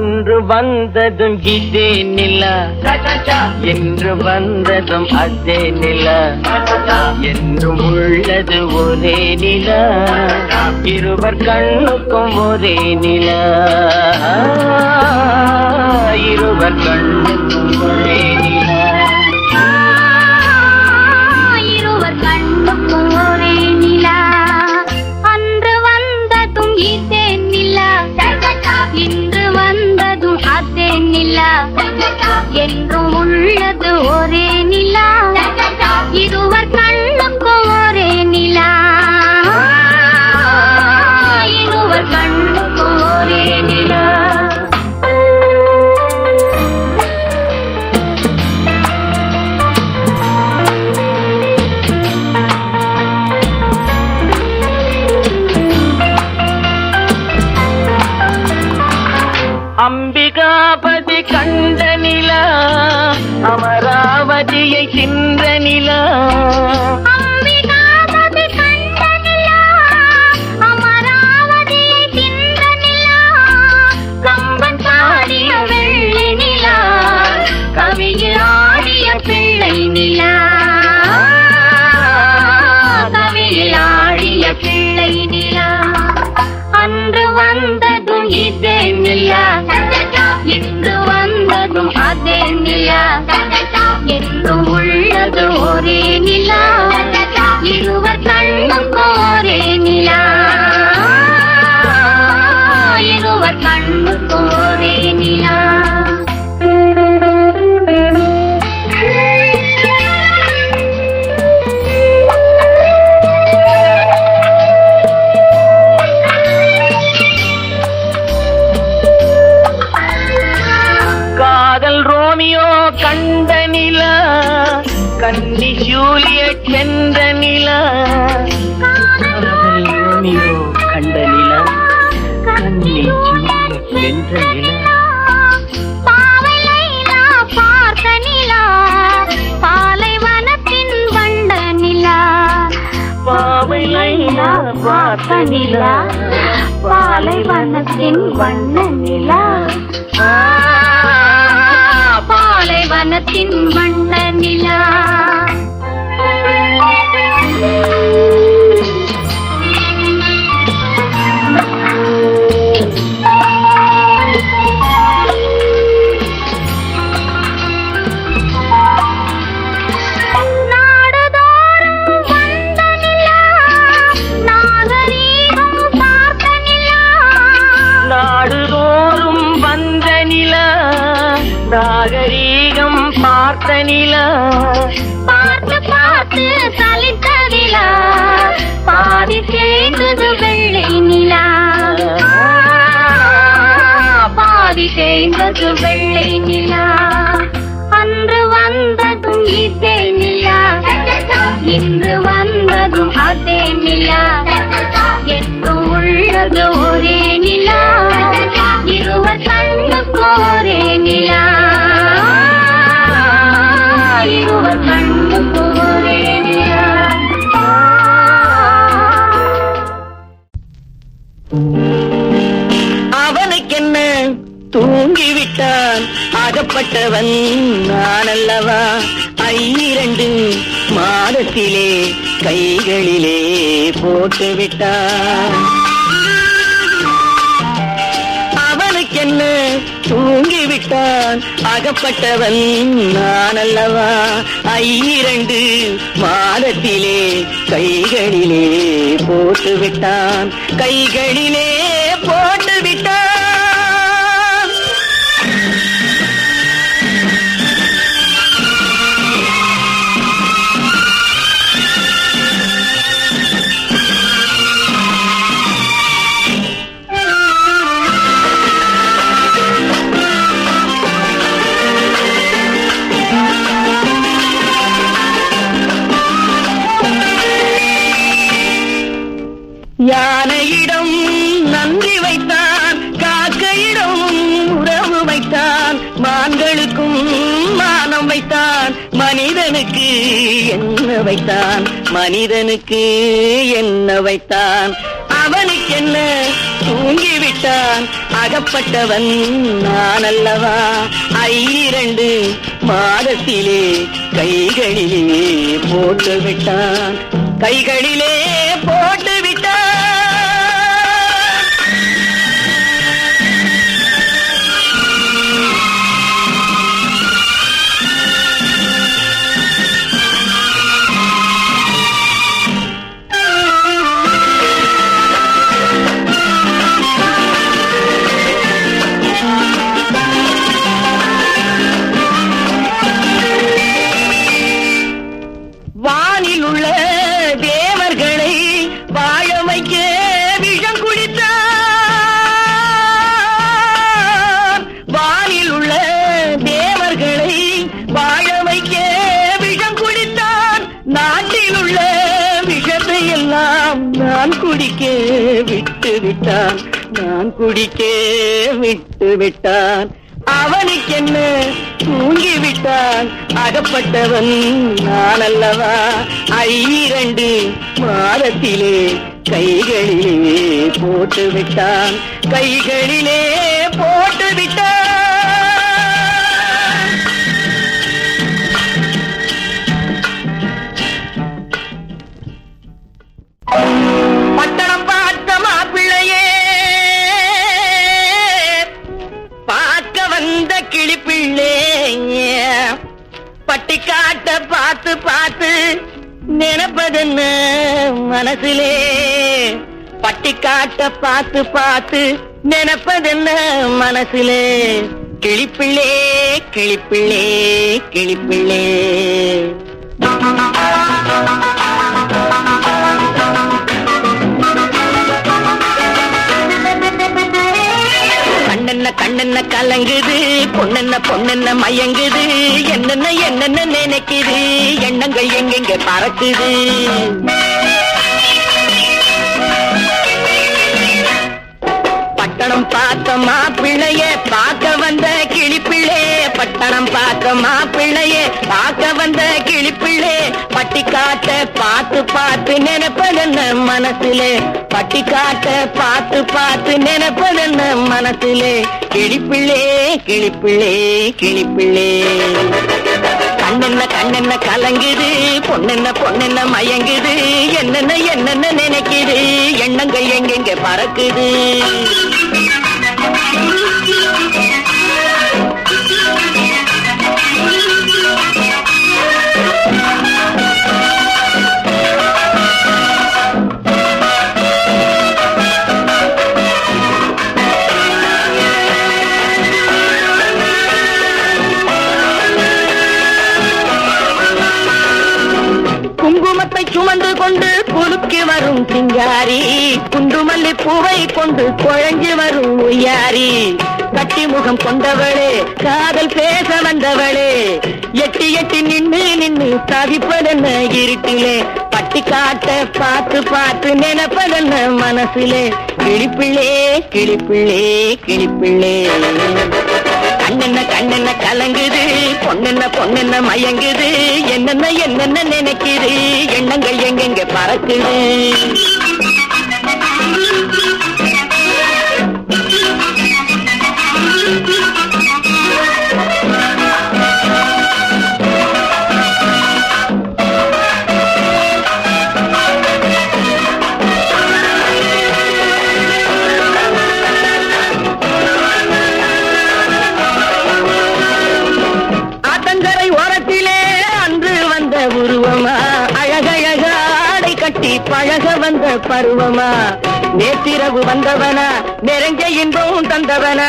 அன்று வந்ததும் இதே நிலா, என்று வந்ததும் அதே நிலா, என்றும் உள்ளது ஒரே நிலா, இருவர் கண்ணுக்கும் ஒரே நிலா, இருவர் கண்ணுக்கும் ஒரே நிலா, இருவர் கண்ணுக்கும் ஒரே நிலா. அன்று வந்ததும் இதே நிலா, இன்று வந்ததும் அதே நிலா, என்றும் உள்ளது ஒரே நிலா, இருவர் கண்ணுக்கும் ஒரே நிலா, இருவர் கண்ணுக்கும் ஒரே நிலா. அம்பிகாபதி கண்ட நிலா, அமராவதியை தின்ற நிலா, அம்பிகாபதி கண்ட நிலா, அமராவதியை தின்ற நிலா, கம்பன் பாடிய வெள்ளி நிலா, கவியில் ஆடிய பிள்ளை நிலா, கவியில் ஆடிய பிள்ளை நிலா. அன்று வந்ததும் இதே நிலா, இன்று வந்ததும் அதே நிலா, என்றும் உள்ளது ஒரே நிலா, இருவர் கண்ணுக்கும் ஒரே நிலா, இருவர் கண்ணுக்கும் ஒரே நிலா. ரோமியோ கண்ட நிலா, கன்னி ஜூலியட் வென்ற நிலா, ரோமியோ கண்ட நிலா, கன்னி ஜூலியட் வென்ற நிலா, பாவை லைலா பார்த்த நிலா, பாலைவனத்தின் வண்ட நிலா, பாவை லைலா பார்த்த நிலா, பாலைவனத்தின் வண்ண நிலா, பாலைவனத்தின் வண்ண நிலா. நாடுதோறும் வந்த நிலா, நாகரீகம் பார்த்த நிலா, நாடுதோறும் வந்த நிலா, நாகரீகம் பார்த்த நிலா, பார்த்து பார்த்து சலித்த நிலா, பாதி சேர்ந்தது வெள்ளை நிலா, பாதி சேர்ந்தது வெள்ளை நிலா. அன்று வந்ததும் இதே நிலா, இன்று வந்ததும் அதே நிலா, என்றும் உள்ளது ஒரே நிலா, இருவர் கண்ணுக்கும் ஒரே நிலா, இருவர் கண்ணுக்கும் ஒரே நிலா. அவனுக்கென்ன தூங்கிவிட்டான், அகப்பட்டவன் நான் அல்லவா, 2 மாதத்திலே கைகளிலே போட்டு விட்டான். அவனுக்கென்ன தூங்கிவிட்டான், அகப்பட்டவன் நான் அல்லவா, 2 மாதத்திலே கைகளிலே போட்டு விட்டான், கைகளிலே போட்டு விட்டான். யானையிடம் நன்றி வைத்தான், காக்கையிடம் உறவு வைத்தான், மான்களுக்கும் மானம் வைத்தான், மனிதனுக்கு என்ன வைத்தான், மனிதனுக்கு என்ன வைத்தான். அவனுக்கு என்ன தூங்கிவிட்டான் அகப்பட்டவன் நான் அல்லவா 2 மாதத்திலே கைகளிலே போட்டு விட்டான் கைகளிலே போட்டு விட்டான் வானில் உள்ள தேவர்களை வாழ வைக்க விஷம் குடித்தான் வானில் உள்ள தேவர்களை வாழ வைக்க விஷம் குடித்தான் நாட்டில் உள்ள விஷத்தை எல்லாம் நான் குடிக்க விட்டு விட்டான் நான் குடிக்க விட்டு விட்டான் அவனுக்கென்ன தூங்கிவிட்டான் அகப்பட்டவன் நான் அல்லவா 2 மாதத்திலே கைகளிலே போட்டு விட்டான் கைகளிலே போட்டு விட்டான் பட்டணம் பார்த்த மாப்பிள்ளையே பார்க்க வந்த கிளிப்பிள்ளே பட்டிக்காட்ட பார்த்து பார்த்து நினைப்பதென்ன மனசிலே பட்டிக்காட்ட பார்த்து பார்த்து நினைப்பதென்ன மனசிலே கிளிப்பிள்ளே கிளிப்பிள்ளே கிளிப்பிள்ளே கண்ணென்ன கலங்குது பொண்ணென்ன மயங்குது என்னென்ன நினைக்குது எண்ணங்கள் எங்கெங்க பறக்குது பட்டணம் பார்த்த மாப்பிள்ளையே பார்க்க வந்த கிளிப்பிள்ளே பட்டணம் பார்த்த மாப்பிள்ளையே பார்க்க வந்த கிளிப்பிள்ளே பட்டிக்காட்ட பார்த்து பார்த்து நினைப்பதென்ன மனசிலே பட்டிக்காட்ட பார்த்து பார்த்து நினைப்பதென்ன மனசிலே கிளிப்பிள்ளே கிளிப்பிள்ளே கிளிப்பிள்ளே கண்ணென்ன கலங்குது பொண்ணென்ன மயங்குது என்னென்ன நினைக்குது எண்ணங்கள் எங்கெங்க பறக்குது குங்குமத்தை சுமந்து கொண்டு குலுக்கி வரும் சிங்காரி குண்டுமல்லி பூவை கொண்டு குழஞ்சி வரும் உய்யாரி கட்டி முகம் கொண்டவளே காதல் பேச வந்தவளே எட்டி நின்னு தவிப்பதென்ன இருட்டிலே பட்டிக்காட்ட பார்த்து பார்த்து நினைப்பதென்ன மனசிலே கிளிப்பிள்ளே கிளிப்பிள்ளே கிளிப்பிள்ளே கண்ணென்ன கலங்குது பொண்ணென்ன மயங்குது என்னென்ன நினைக்குது எண்ணங்கள் எங்கெங்க பறக்குது கட்டி பழக வந்த பருவமா நேற்றிரவு வந்தவனா நெருங்க இன்பம் தந்தவனா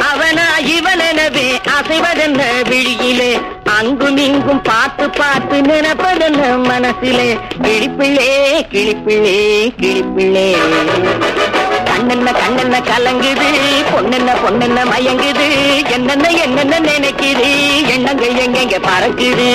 அவனா இவனெனவே அசைவதென்ன விழியிலே அங்கும் இங்கும் பார்த்து பார்த்து நினைப்பதென்ன மனசிலே கிளிப்பிள்ளே கிளிப்பிள்ளே கிளிப்பிள்ளே கண்ணென்ன கலங்குது பொண்ணென்ன மயங்குது என்னென்ன நினைக்குது எண்ணங்கள் எங்கெங்க பறக்குது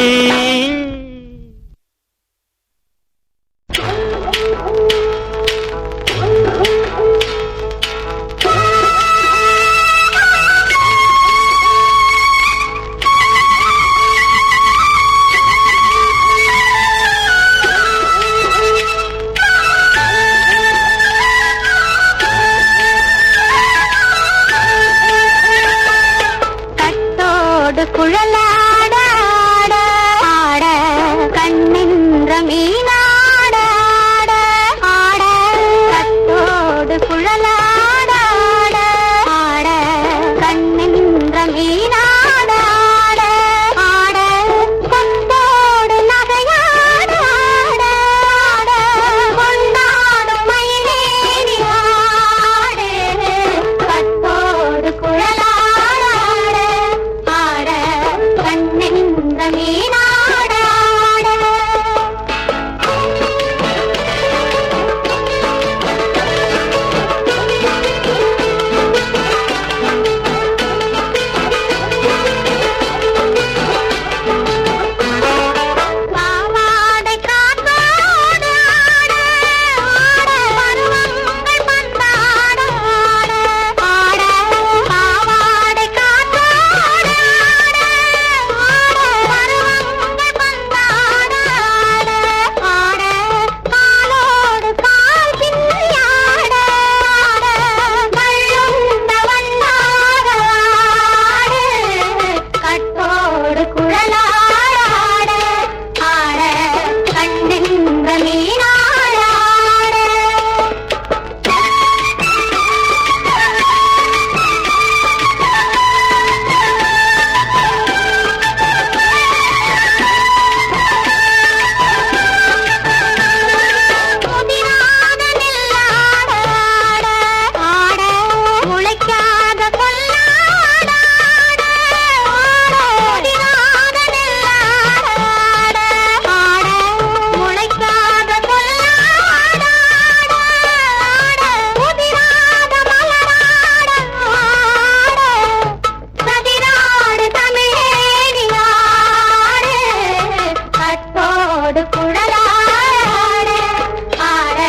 கட்டோடு குழலாட ஆட ஆட கண்ணின்ற மீனாட ஆட ஆட கட்டோடு குழலாட ஆட ஆட கண்ணின்ற மீனாட ஆட ஆட கொண்டோடு நகையாட ஆட ஆட கொண்டாடும் மயிலேறி ஆடு கட்டோடு குழலாட ஆட ஆட கண்ணின்ற மீனாட ஆட பாவாடை காத்தோடு ஆட ஆட பருவங்கள் பந்தாட ஆட ஆட பாவாடை காத்தோடு ஆட ஆட பருவங்கள் பந்தாட ஆட ஆட காலோடு கால் பின்னி ஆட ஆட கள்ளுண்ட வண்ணாக ஆடு கட்டோடு குழலாட ஆட ஆட கண்ணின்ற மீனாட ஆட முதிராத நெல்லாட ஆட ஆட முளைக்காத கொல்லாட ஆட ஆட முதிராத நெல்லாட ஆட ஆட முளைக்காத கொல்லாட ஆட ஆட முதிராத மலராட ஆட கதிராடு தமிழேறி ஆடு கட்டோடு குழலாட ஆட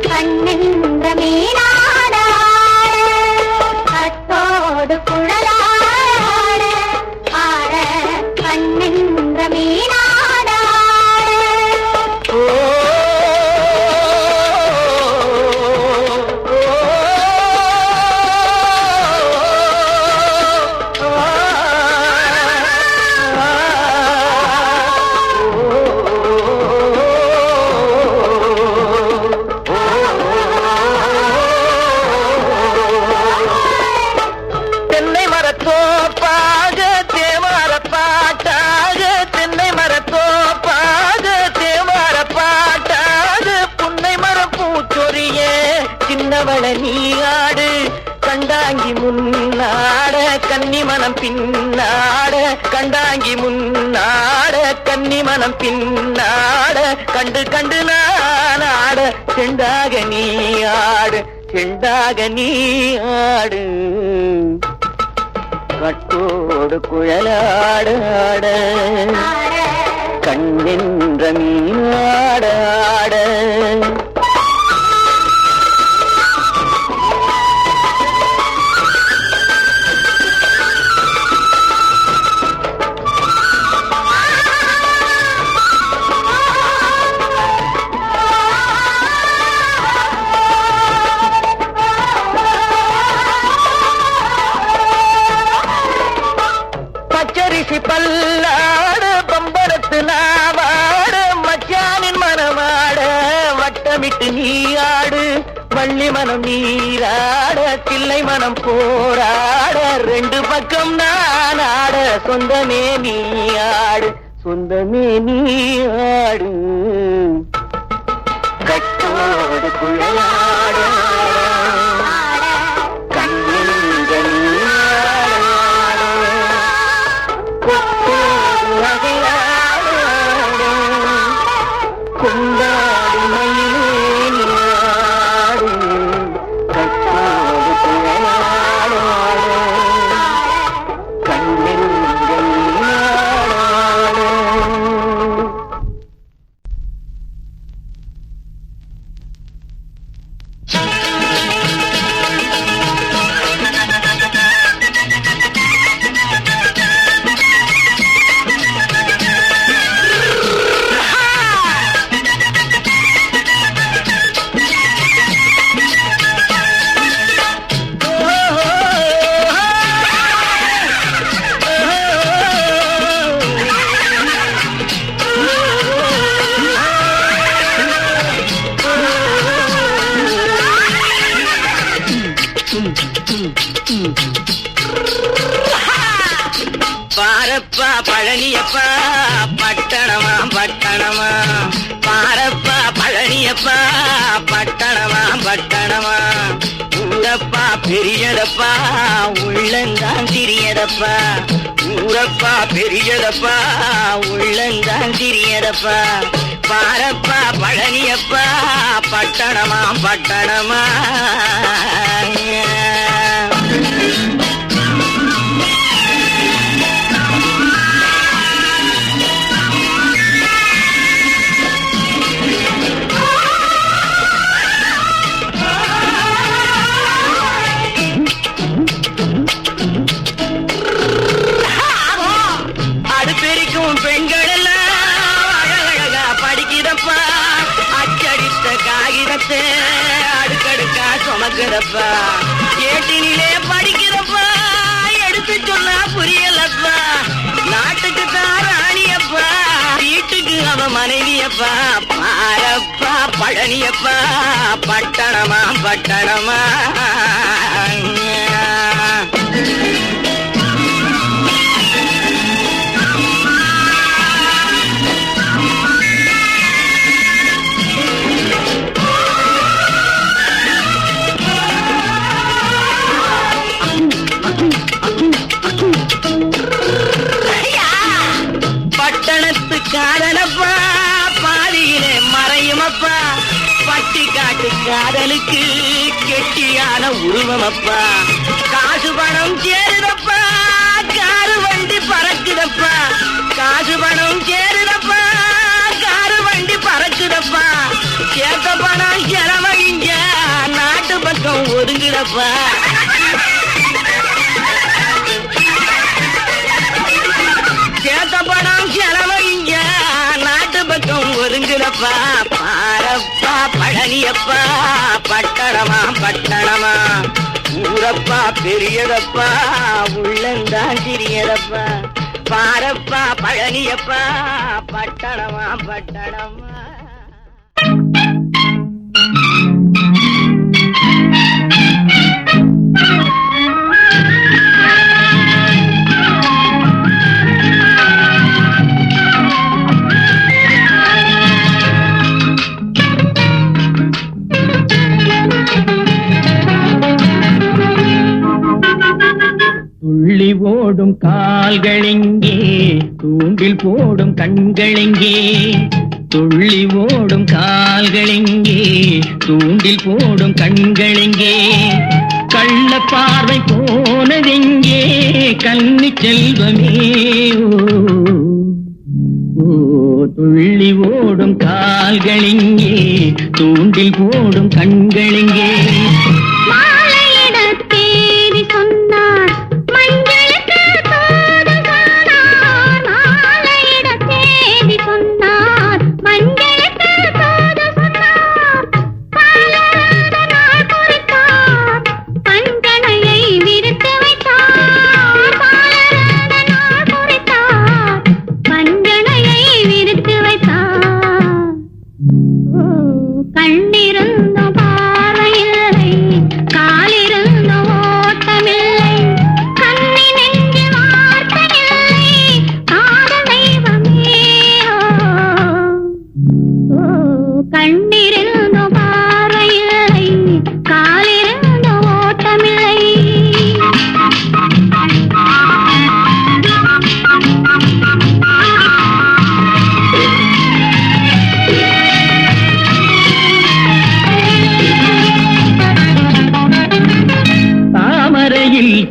கண்ணின்ற மீனாட ஆட கட்டோடு குழலாட ஆட கண்ணின்ற மீனாட ஆட தென்னை மரத்தோப்பாக தேவார பாட்டாக தென்னை மரத்தோப்பாக தேவார பாட்டாக புன்னை மரம் பூச்சொரிய சின்னவள நீயாடு கண்டாங்கி முன்னாட கன்னிமனம் பின்னாட கண்டாங்கி முன்னாட கன்னிமனம் பின்னாட கண்டு கண்டு நானாட செண்டாக நீயாடு செண்டாக நீயாடு கட்டோடு குழலாட ஆட கண்ணின்ற மீனாட ஆட பச்சரிசி பல்லாடு பம்பரத்து நாவாடு மச்சானின் மனமாட வட்டமிட்டு நீயாடு வள்ளி மனம் நீராட தில்லை மனம் போராட ரெண்டு பக்கம் நான் ஆட சொந்தமே நீயாடு சொந்தமே நீயாடு கட்டோடு குழலாட கண்ணின்ற நீயாட கொண்டாடி மயிலேறி ஆடு கட்டோடு குழலாட கண்ணின்ற நீயாட பாரப்பா பழனியப்பா பட்டணமா பட்டணமா, பாரப்பா பழனியப்பா பட்டணமா பட்டணமா, ஊரப்பா பெரியதப்பா உள்ளந்தான் சிறியதப்பா, ஊரப்பா பெரியதப்பா உள்ளந்தான் சிறியதப்பா, பாரப்பா பழனியப்பா பட்டணமா பட்டணமா. அடுப்பெரிக்கும் பெண்கள் எல்லாம் அழகழகா படிக்கிறப்பா, அச்சடித்த காகிதத்தை அடுக்கடுக்கா சுமக்கிறப்பா, ஏட்டினிலே படிக்கிறப்பா எடுத்து சொன்னா புரியலப்பா, நாட்டுக்கு தான் ராணியப்பா வீட்டுக்கு அவ மனைவியப்பா, பாரப்பா பழனியப்பா பட்டணமா பட்டணமா. பட்டணத்து காதலப்பா பாதியிலே மறையுமப்பா, பட்டி காட்டு காதலுக்கு கெட்டியான உருவமப்பா, காசு பணம் சேருதப்பா காரு வண்டி பறக்குதப்பா, காசு பணம் சேருதப்பா காரு வண்டி பறக்குதப்பா, சேர்த்த பணம் செலவழிஞ்ச நாட்டு பக்கம் ஒதுங்குதப்பா, சேர்த்த பணம் செலவழிஞ்ச நாட்டு பக்கம் ஒதுங்குதப்பா, பாரப்பா பழனியப்பா பட்டணமா பட்டணமா, ஊரப்பா பெரியதப்பா உள்ளந்தான் சிறியதப்பா, பாரப்பா பழனியப்பா பட்டணமா பட்டணமா. துள்ளி ஓடும் கால்களெங்கே, தூண்டில் போடும் கண்களெங்கே, துள்ளி ஓடும் கால்களெங்கே, தூண்டில் போடும் கண்களெங்கே, கள்ள பார்வை போனதெங்கே கன்னி செல்வமே. ஓ துள்ளி ஓடும் கால்களெங்கே, தூண்டில் போடும் கண்களெங்கே.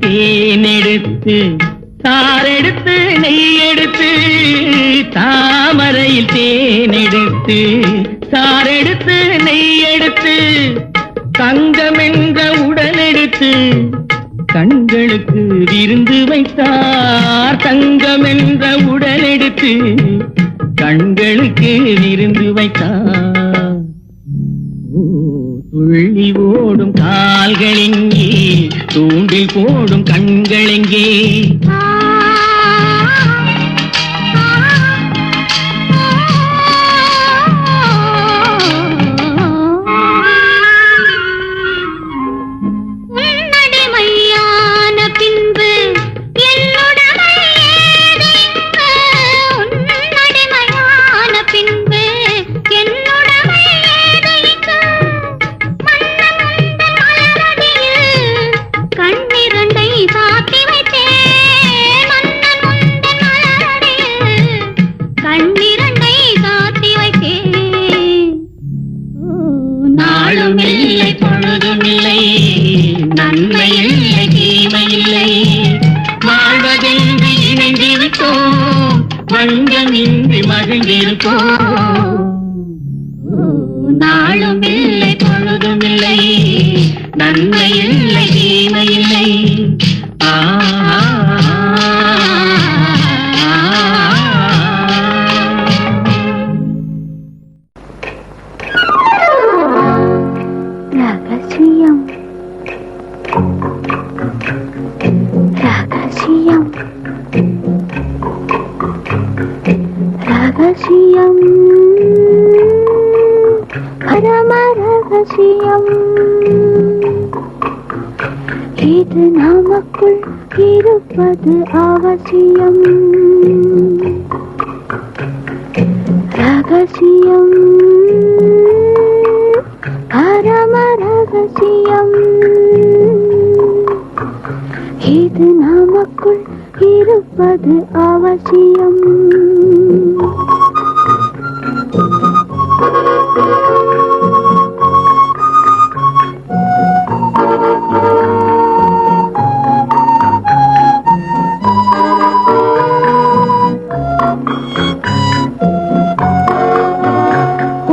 தேனெடுத்து சாரெடுத்து நெய்யெடுத்து, தாமரையில் தேனெடுத்து சாரெடுத்து நெய்யெடுத்து, தங்கமென்ற உடலெடுத்து கண்களுக்கு விருந்து வைத்தார், தங்கமென்ற உடலெடுத்து கண்களுக்கு விருந்து வைத்தார். துள்ளி ஓடும் கால்களெங்கே, தூண்டில் போடும் கண்களெங்கே. உன்னடிமையான பின்பு என்னுடமை ஏது நன்மை இல்லை தீமை இல்லை வாழ்வதென்று இணைந்திருப்போம் வங்கமின்றி மகிழ்ந்திருப்போம் நாளும் இல்லை பொழுதும் இல்லை நன்மை இல்லை தீமை இல்லை ரகசியம் ரகசியம் ரகசியம் பரம ரகசியம் இது நமக்குள் இருப்பது அவசியம் ரகசியம் பரம ரகசியம் இது நமக்குள் இருப்பது அவசியம்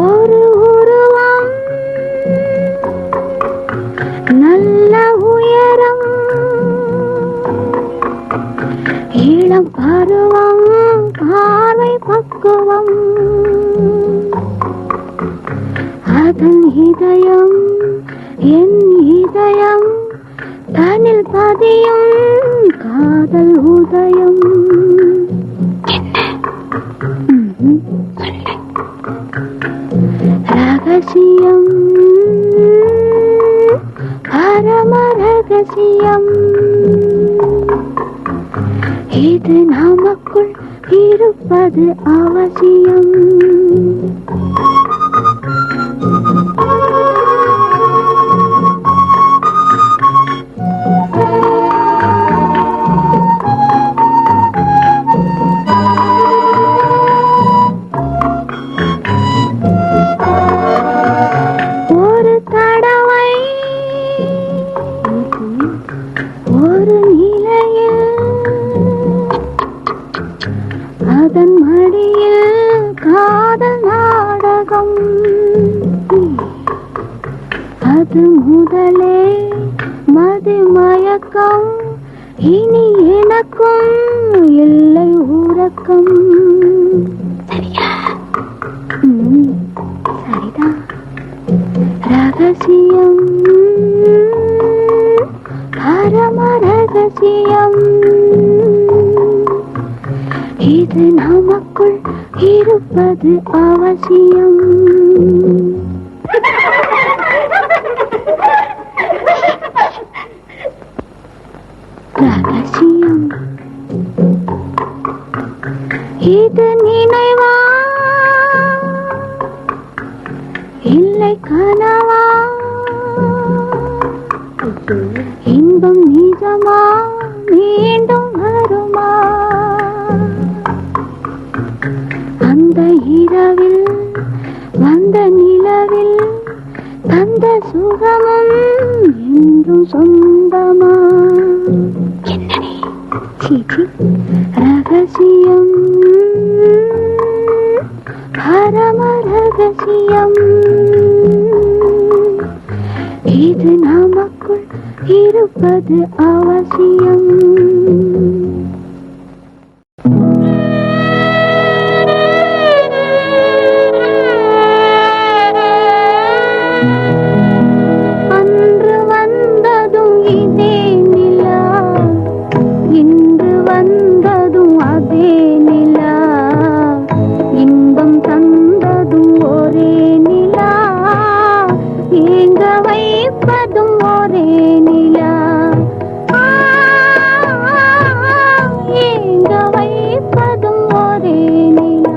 ஒரு உருவம் நல்ல உயரம் இளம் பருவம் பார்வை பக்குவம் அதன் இதயம் என் இதயம் தனில் பதியும் காதல் உதயம் ரகசியம் பரம ரகசியம் இது நமக்குள் இருப்பது அவசியம் ஒரு தடவை ஒரு நிலையில் அதன் மடியில் காதல் நாடகம் அது முதலே மதுமயக்கம் இனி எனக்கும் இல்லை உறக்கம் சரியா சரிதான் ரகசியம் பரம ரகசியம் இது நமக்குள் இருப்பது அவசியம் ரகசியம் இது நினைவா இல்லை கனவா இன்பம் நிஜமா மீண்டும் வருமா அந்த இரவில் வந்த நிலவில் தந்த சுகமும் என்றும் சொந்தமா என்னடி சீச்சி ரகசியம் பரம ரகசியம் இது நமக்குள் இருப்பது அவசியம் அன்று வந்ததும் இதே நிலா இன்று வந்ததும் அதே நிலா இன்பம் தந்ததும் ஒரே நிலா ஏங்க வைப்பதும் ஒரே நிலா ஏங்க வைப்பதும் ஒரே நிலா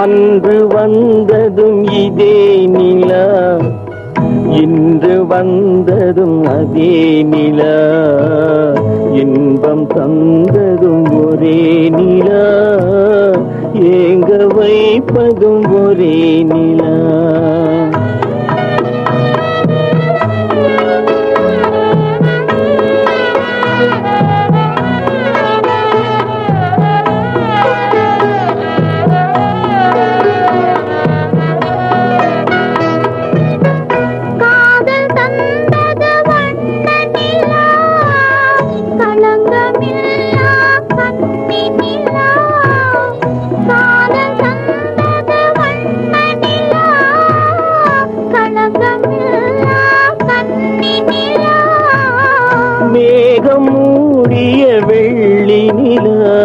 அன்று வந்ததும் இதே நிலா இன்று வந்ததும் அதே நிலா இன்பம் தந்ததும் ஒரே நிலா ஏங்க வைப்பதும் ஒரே நிலா. காதல் தந்தது வண்ண நிலா, களங்கமில்லா கன்னி நிலா. காதல் தந்தது வண்ண நிலா, களங்கமில்லா கன்னி நிலா. மேகம் மூடிய வெள்ளி நிலா,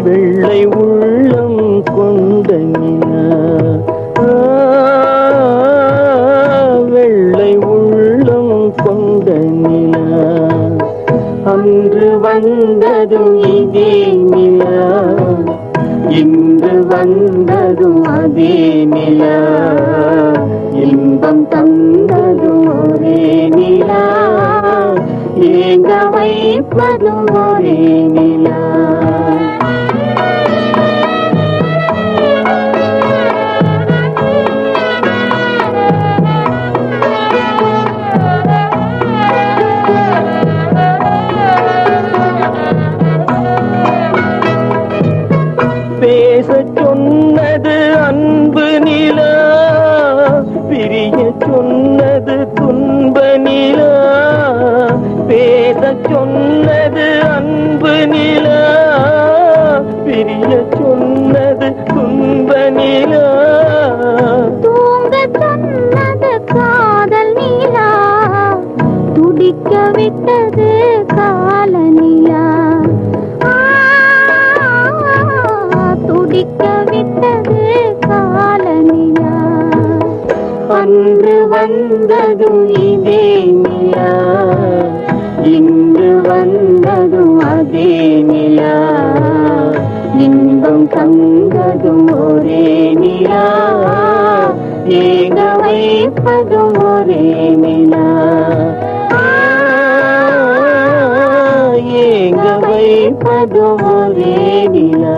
வெள்ளை உள்ளம் கொண்ட நிலா. வெள்ளை உள்ளம் கொண்ட நிலா. அன்று வந்ததும் இதே நிலா, இன்று வந்ததும் அதே நிலா. இன்பம் தந்ததும் ஒரே நிலா, ஏங்க வைப்பதும் ஒரே நிலா. பேசச் சொன்னது அன்பு நிலா, பிரிய சொன்னது துன்ப நிலா. பேசச் சொன்னது அன்பு நிலா, பிரிய சொன்னது துன்ப நிலா. தூங்க சொன்னது காதல் நிலா, துடிக்க விட்டது கால நிலா. துடிக்க விட்டது கால நிலா. அன்று வந்ததும் இதே நிலா, இன்று வந்ததும் அதே நிலா. இன்பம் தந்ததும் ஒரே நிலா, ஏங்க வைப்பதும் ஒரே நிலா. ஏங்க வைப்பதும் ஒரே நிலா.